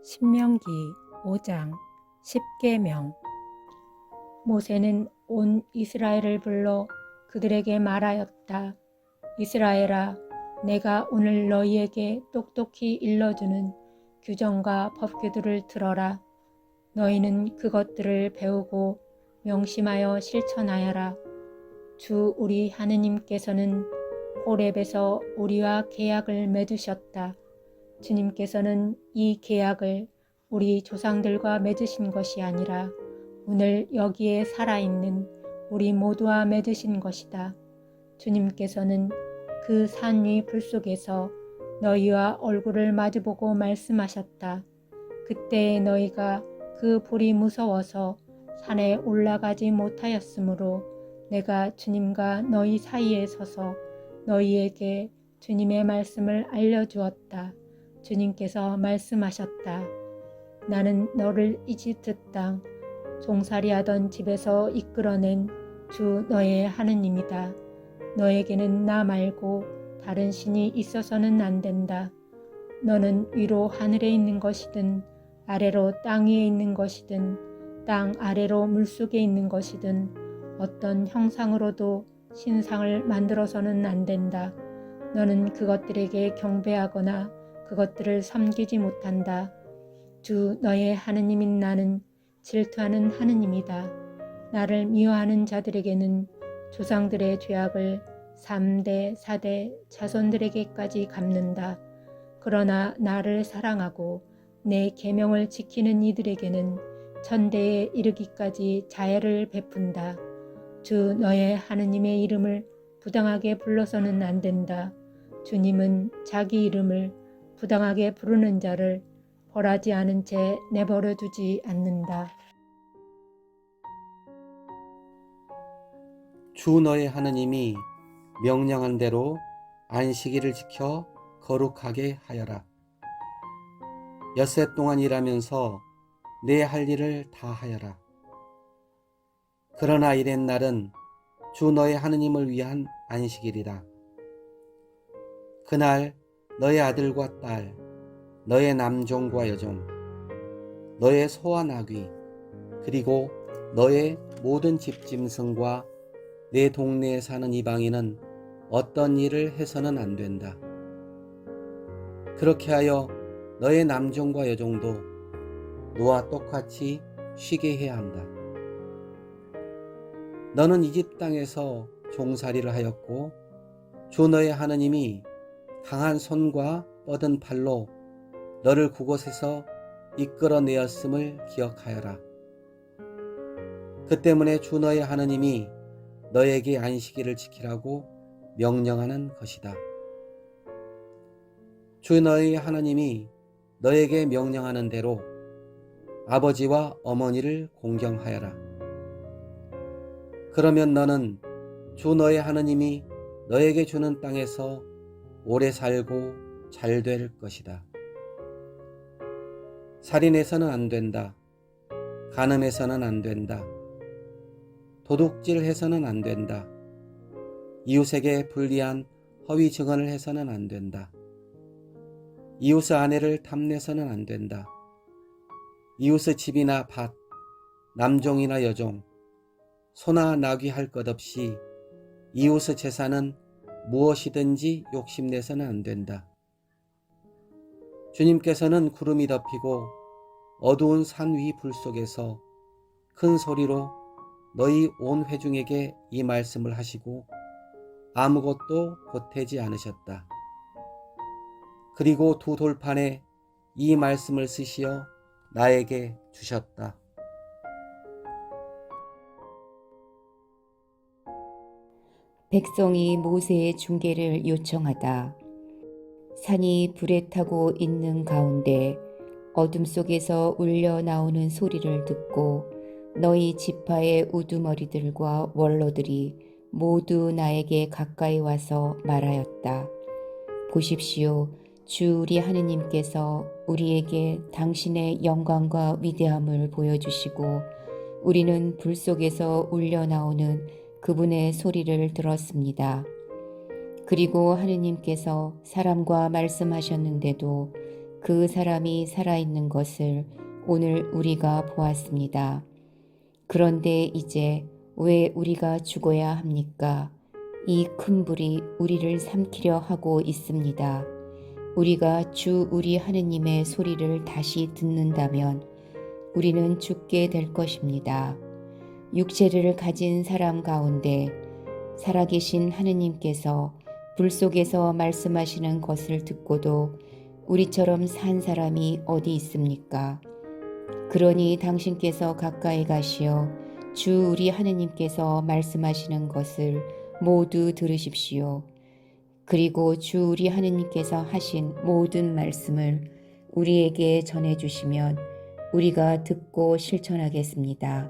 신명기 5장 10계명. 모세는 온 이스라엘을 불러 그들에게 말하였다. 이스라엘아, 내가 오늘 너희에게 똑똑히 일러주는 규정과 법규들을 들어라. 너희는 그것들을 배우고 명심하여 실천하여라. 주 우리 하느님께서는 호렙에서 우리와 계약을 맺으셨다. 주님께서는 이 계약을 우리 조상들과 맺으신 것이 아니라 오늘 여기에 살아있는 우리 모두와 맺으신 것이다. 주님께서는 그 산 위 불 속에서 너희와 얼굴을 마주보고 말씀하셨다. 그때 너희가 그 불이 무서워서 산에 올라가지 못하였으므로 내가 주님과 너희 사이에 서서 너희에게 주님의 말씀을 알려주었다. 주님께서 말씀하셨다. 나는 너를 이집트 땅 종살이하던 집에서 이끌어낸 주 너의 하느님이다. 너에게는 나 말고 다른 신이 있어서는 안 된다. 너는 위로 하늘에 있는 것이든 아래로 땅 위에 있는 것이든 땅 아래로 물속에 있는 것이든 어떤 형상으로도 신상을 만들어서는 안 된다. 너는 그것들에게 경배하거나 그것들을 섬기지 못한다. 주 너의 하느님인 나는 질투하는 하느님이다. 나를 미워하는 자들에게는 조상들의 죄악을 3대 4대 자손들에게까지 갚는다. 그러나 나를 사랑하고 내 계명을 지키는 이들에게는 천대에 이르기까지 자애를 베푼다. 주 너의 하느님의 이름을 부당하게 불러서는 안 된다. 주님은 자기 이름을 부당하게 부르는 자를 벌하지 않은 채 내버려 두지 않는다. 주 너의 하느님이 명령한 대로 안식일을 지켜 거룩하게 하여라. 엿새 동안 일하면서 내 할 일을 다 하여라. 그러나 이랜 날은 주 너의 하느님을 위한 안식일이다. 그날 너의 아들과 딸, 너의 남종과 여종, 너의 소와 나귀, 그리고 너의 모든 집짐승과 내 동네에 사는 이방인은 어떤 일을 해서는 안 된다. 그렇게 하여 너의 남종과 여종도 너와 똑같이 쉬게 해야 한다. 너는 이집 땅에서 종살이를 하였고 주 너의 하느님이 강한 손과 뻗은 팔로 너를 그곳에서 이끌어내었음을 기억하여라. 그 때문에 주 너의 하느님이 너에게 안식일을 지키라고 명령하는 것이다. 주 너의 하느님이 너에게 명령하는 대로 아버지와 어머니를 공경하여라. 그러면 너는 주 너의 하느님이 너에게 주는 땅에서 오래 살고 잘 될 것이다. 살인해서는 안 된다. 간음해서는 안 된다. 도둑질해서는 안 된다. 이웃에게 불리한 허위 증언을 해서는 안 된다. 이웃의 아내를 탐내서는 안 된다. 이웃의 집이나 밭, 남종이나 여종, 소나 나귀 할 것 없이 이웃의 재산은 무엇이든지 욕심내서는 안 된다. 주님께서는 구름이 덮이고 어두운 산 위 불 속에서 큰 소리로 너희 온 회중에게 이 말씀을 하시고 아무것도 보태지 않으셨다. 그리고 두 돌판에 이 말씀을 쓰시어 나에게 주셨다. 백성이 모세의 중계를 요청하다. 산이 불에 타고 있는 가운데 어둠 속에서 울려 나오는 소리를 듣고 너희 지파의 우두머리들과 원로들이 모두 나에게 가까이 와서 말하였다. 보십시오. 주 우리 하느님께서 우리에게 당신의 영광과 위대함을 보여주시고 우리는 불 속에서 울려 나오는 그분의 소리를 들었습니다. 그리고 하느님께서 사람과 말씀하셨는데도 그 사람이 살아있는 것을 오늘 우리가 보았습니다. 그런데 이제 왜 우리가 죽어야 합니까? 이 큰 불이 우리를 삼키려 하고 있습니다. 우리가 주 우리 하느님의 소리를 다시 듣는다면 우리는 죽게 될 것입니다. 육체를 가진 사람 가운데 살아계신 하느님께서 불 속에서 말씀하시는 것을 듣고도 우리처럼 산 사람이 어디 있습니까? 그러니 당신께서 가까이 가시어 주 우리 하느님께서 말씀하시는 것을 모두 들으십시오. 그리고 주 우리 하느님께서 하신 모든 말씀을 우리에게 전해주시면 우리가 듣고 실천하겠습니다.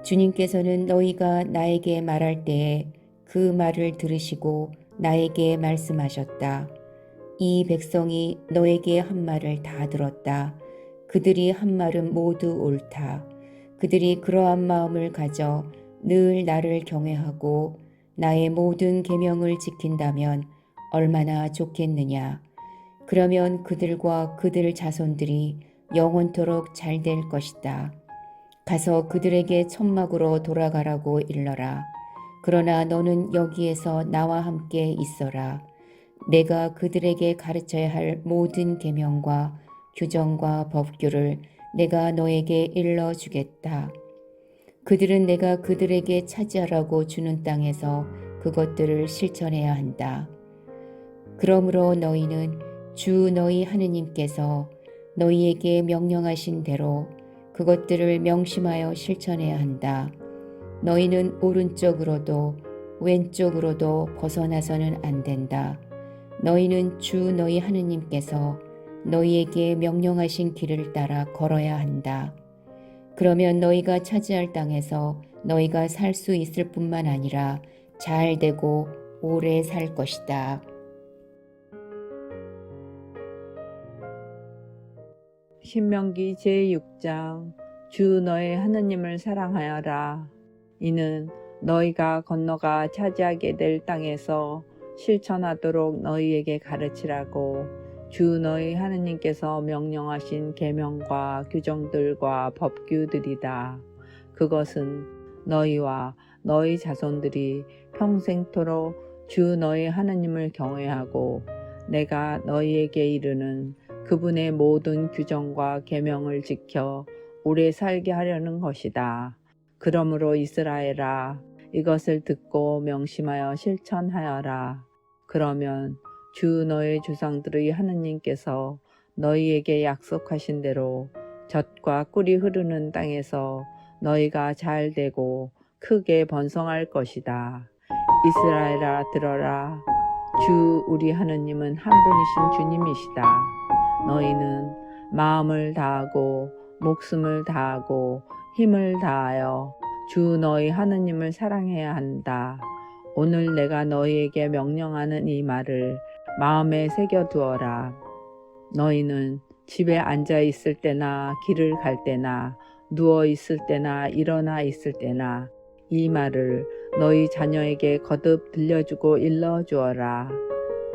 주님께서는 너희가 나에게 말할 때에 그 말을 들으시고 나에게 말씀하셨다. 이 백성이 너에게 한 말을 다 들었다. 그들이 한 말은 모두 옳다. 그들이 그러한 마음을 가져 늘 나를 경외하고 나의 모든 계명을 지킨다면 얼마나 좋겠느냐. 그러면 그들과 그들 자손들이 영원토록 잘 될 것이다. 가서 그들에게 천막으로 돌아가라고 일러라. 그러나 너는 여기에서 나와 함께 있어라. 내가 그들에게 가르쳐야 할 모든 계명과 규정과 법규를 내가 너에게 일러주겠다. 그들은 내가 그들에게 차지하라고 주는 땅에서 그것들을 실천해야 한다. 그러므로 너희는 주 너희 하느님께서 너희에게 명령하신 대로 그것들을 명심하여 실천해야 한다. 너희는 오른쪽으로도 왼쪽으로도 벗어나서는 안 된다. 너희는 주 너희 하느님께서 너희에게 명령하신 길을 따라 걸어야 한다. 그러면 너희가 차지할 땅에서 너희가 살 수 있을 뿐만 아니라 잘 되고 오래 살 것이다. 신명기 제6장 주 너의 하느님을 사랑하여라. 이는 너희가 건너가 차지하게 될 땅에서 실천하도록 너희에게 가르치라고 주 너희 하느님께서 명령하신 계명과 규정들과 법규들이다. 그것은 너희와 너희 자손들이 평생토록 주 너희 하느님을 경외하고 내가 너희에게 이르는 그분의 모든 규정과 계명을 지켜 오래 살게 하려는 것이다. 그러므로 이스라엘아, 이것을 듣고 명심하여 실천하여라. 그러면 주 너의 조상들의 하느님께서 너희에게 약속하신 대로 젖과 꿀이 흐르는 땅에서 너희가 잘 되고 크게 번성할 것이다. 이스라엘아 들어라. 주 우리 하느님은 한 분이신 주님이시다. 너희는 마음을 다하고 목숨을 다하고 힘을 다하여 주 너희 하느님을 사랑해야 한다. 오늘 내가 너희에게 명령하는 이 말을 마음에 새겨두어라. 너희는 집에 앉아 있을 때나 길을 갈 때나 누워 있을 때나 일어나 있을 때나 이 말을 너희 자녀에게 거듭 들려주고 일러주어라.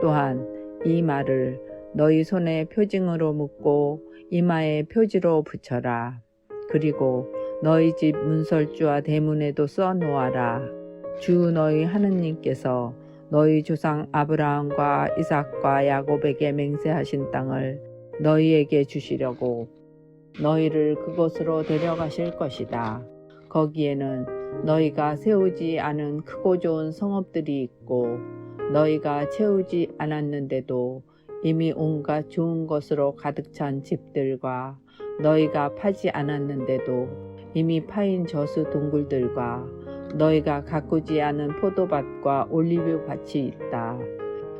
또한 이 말을 너희 손에 표징으로 묶고 이마에 표지로 붙여라. 그리고 너희 집 문설주와 대문에도 써놓아라. 주 너희 하느님께서 너희 조상 아브라함과 이삭과 야곱에게 맹세하신 땅을 너희에게 주시려고 너희를 그곳으로 데려가실 것이다. 거기에는 너희가 세우지 않은 크고 좋은 성읍들이 있고 너희가 채우지 않았는데도 이미 온갖 좋은 것으로 가득 찬 집들과 너희가 파지 않았는데도 이미 파인 저수 동굴들과 너희가 가꾸지 않은 포도밭과 올리브 밭이 있다.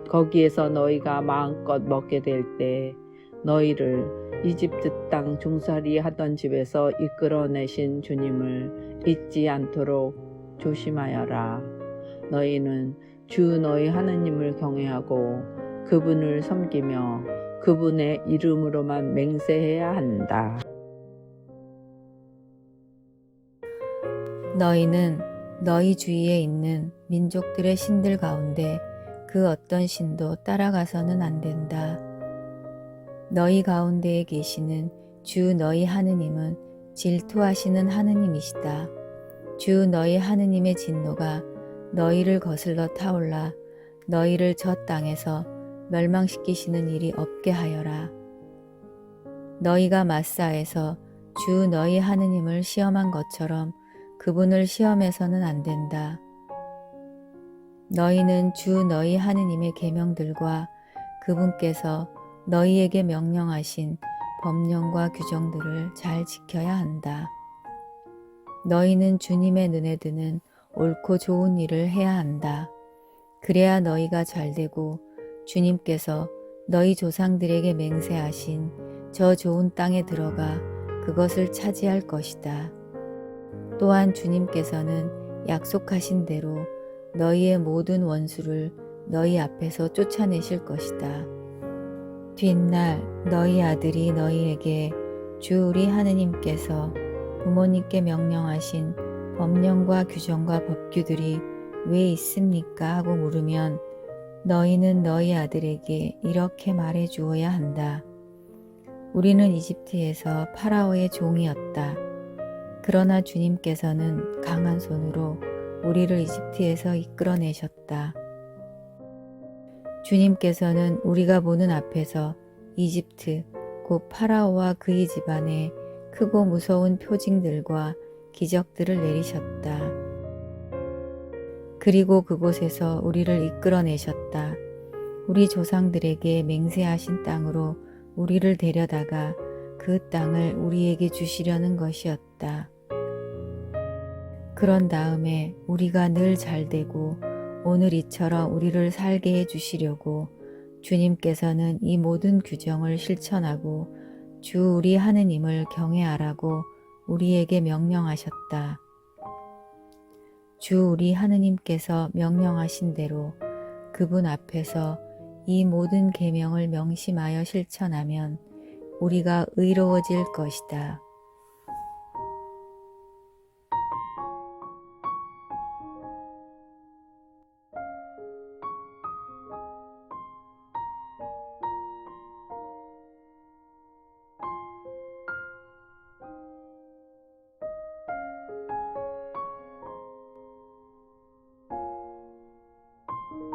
거기에서 너희가 마음껏 먹게 될 때 너희를 이집트 땅 종살이 하던 집에서 이끌어내신 주님을 잊지 않도록 조심하여라. 너희는 주 너희 하느님을 경외하고 그분을 섬기며 그분의 이름으로만 맹세해야 한다. 너희는 너희 주위에 있는 민족들의 신들 가운데 그 어떤 신도 따라가서는 안 된다. 너희 가운데에 계시는 주 너희 하느님은 질투하시는 하느님이시다. 주 너희 하느님의 진노가 너희를 거슬러 타올라 너희를 저 땅에서 멸망시키시는 일이 없게 하여라. 너희가 마사에서 주 너희 하느님을 시험한 것처럼 그분을 시험해서는 안 된다. 너희는 주 너희 하느님의 계명들과 그분께서 너희에게 명령하신 법령과 규정들을 잘 지켜야 한다. 너희는 주님의 눈에 드는 옳고 좋은 일을 해야 한다. 그래야 너희가 잘되고 주님께서 너희 조상들에게 맹세하신 저 좋은 땅에 들어가 그것을 차지할 것이다. 또한 주님께서는 약속하신 대로 너희의 모든 원수를 너희 앞에서 쫓아내실 것이다. 뒷날 너희 아들이 너희에게 주 우리 하느님께서 부모님께 명령하신 법령과 규정과 법규들이 왜 있습니까? 하고 물으면 너희는 너희 아들에게 이렇게 말해 주어야 한다. 우리는 이집트에서 파라오의 종이었다. 그러나 주님께서는 강한 손으로 우리를 이집트에서 이끌어내셨다. 주님께서는 우리가 보는 앞에서 이집트, 곧 파라오와 그의 집안에 크고 무서운 표징들과 기적들을 내리셨다. 그리고 그곳에서 우리를 이끌어내셨다. 우리 조상들에게 맹세하신 땅으로 우리를 데려다가 그 땅을 우리에게 주시려는 것이었다. 그런 다음에 우리가 늘 잘되고 오늘 이처럼 우리를 살게 해주시려고 주님께서는 이 모든 규정을 실천하고 주 우리 하느님을 경외하라고 우리에게 명령하셨다. 주 우리 하느님께서 명령하신 대로 그분 앞에서 이 모든 계명을 명심하여 실천하면 우리가 의로워질 것이다.